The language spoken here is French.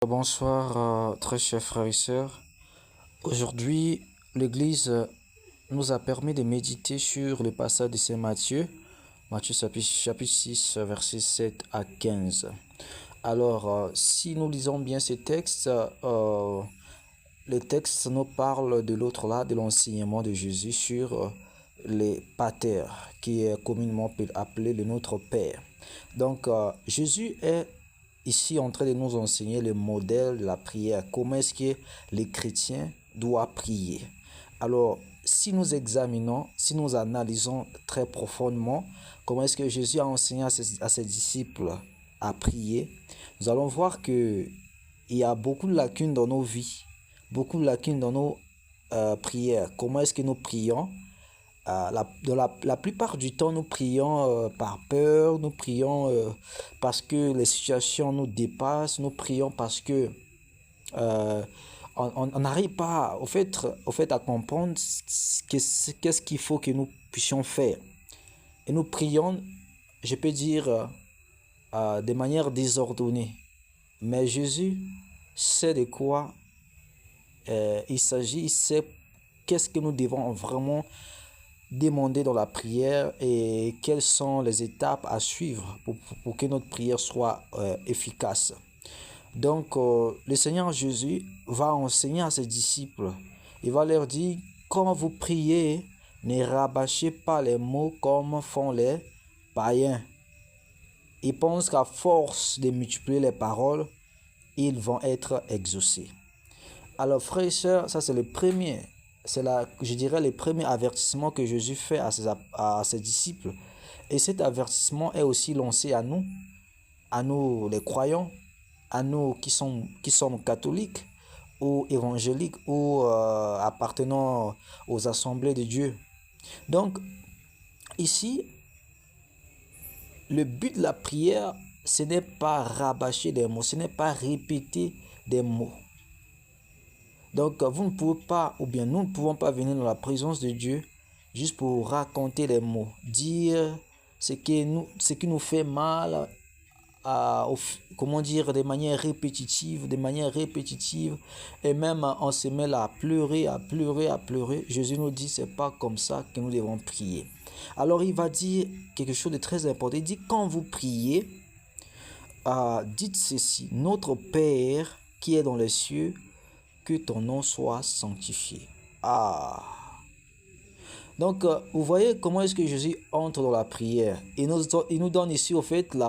Bonsoir, très chers frères et sœurs. Aujourd'hui, l'Église nous a permis de méditer sur le passage de Saint Matthieu, Matthieu chapitre 6, versets 7 à 15. Alors, si nous lisons bien ces textes, les textes nous parlent de l'autre là, de l'enseignement de Jésus sur les paters, qui est communément appelé le Notre Père. Donc, Jésus est ici en train de nous enseigner le modèle de la prière. Comment est-ce que les chrétiens doivent prier? Alors, si nous examinons, si nous analysons très profondément comment est-ce que Jésus a enseigné à ses disciples à prier, nous allons voir que il y a beaucoup de lacunes dans nos vies, beaucoup de lacunes dans nos prières. Comment est-ce que nous prions? La plupart du temps, nous prions par peur, nous prions parce que les situations nous dépassent, nous prions parce que euh, on n'arrive pas au fait à comprendre qu'est-ce qu'il faut que nous puissions faire. Et nous prions, je peux dire, de manière désordonnée. Mais Jésus sait de quoi il s'agit, il sait qu'est-ce que nous devons vraiment demander dans la prière et quelles sont les étapes à suivre pour que notre prière soit efficace. Donc, le Seigneur Jésus va enseigner à ses disciples. Il va leur dire, quand vous priez, ne rabâchez pas les mots comme font les païens. Ils pensent qu'à force de multiplier les paroles, ils vont être exaucés. Alors, frères et sœurs, ça c'est le premier. Je dirais, le premier avertissement que Jésus fait à ses disciples. Et cet avertissement est aussi lancé à nous les croyants, à nous qui sommes catholiques ou évangéliques ou appartenant aux assemblées de Dieu. Donc, ici, le but de la prière, ce n'est pas rabâcher des mots, ce n'est pas répéter des mots. Donc, vous ne pouvez pas, ou bien nous ne pouvons pas venir dans la présence de Dieu juste pour raconter les mots, dire ce qui nous fait mal, comment dire, de manière répétitive, et même on se met à pleurer, à pleurer, à pleurer. Jésus nous dit, c'est pas comme ça que nous devons prier. Alors, il va dire quelque chose de très important. Il dit, quand vous priez, dites ceci, notre Père qui est dans les cieux, que ton nom soit sanctifié. Donc, vous voyez comment est-ce que Jésus entre dans la prière. Il nous donne ici, au fait,